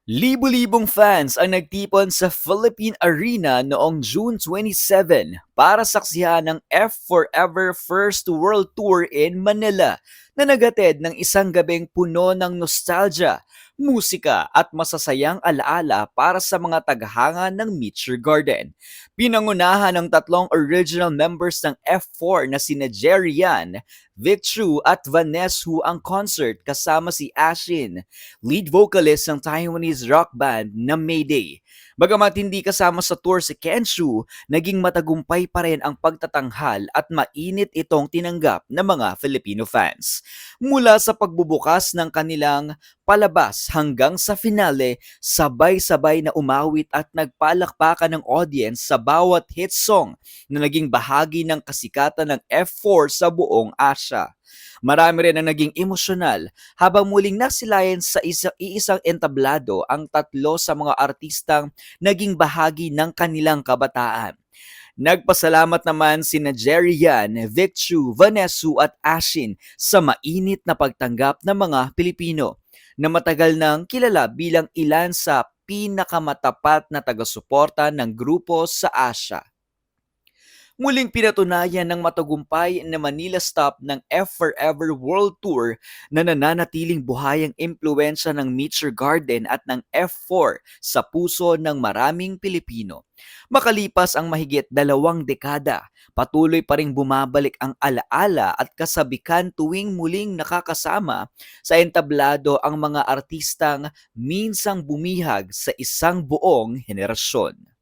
Libo-libong fans ang nagtipon sa Philippine Arena noong June 27 para saksihan ng F Forever First World Tour in Manila na nagatid ng isang gabing puno ng nostalgia, musika at masasayang alaala para sa mga taghanga ng Meteor Garden. Pinangunahan ng tatlong original members ng F4 na sina Jerry Yan, Vic Chu at Vanessa Hu ang concert kasama si Ashin, lead vocalist ng Taiwanese rock band na Mayday. Bagamat hindi kasama sa tour si Kenshu, naging matagumpay pa rin ang pagtatanghal at mainit itong tinanggap ng mga Filipino fans. Mula sa pagbubukas ng kanilang palabas hanggang sa finale, sabay-sabay na umawit at nagpalakpakan ng audience sa bawat hit song na naging bahagi ng kasikatan ng F4 sa buong Asia. Marami rin ang naging emosyonal habang muling nasilayan sa iisang entablado ang tatlo sa mga artistang naging bahagi ng kanilang kabataan. Nagpasalamat naman sina Jerry Yan, Vic Chu, Vanessa at Ashin sa mainit na pagtanggap ng mga Pilipino na matagal nang kilala bilang ilan sa pinakamatapat na taga-suporta ng grupo sa Asia. Muling pinatunayan ng matagumpay na Manila stop ng F Forever World Tour na nananatiling buhay ang impluensya ng Meteor Garden at ng F4 sa puso ng maraming Pilipino. Makalipas ang mahigit 2 dekada, patuloy pa ring bumabalik ang alaala at kasabikan tuwing muling nakakasama sa entablado ang mga artistang minsang bumihag sa isang buong henerasyon.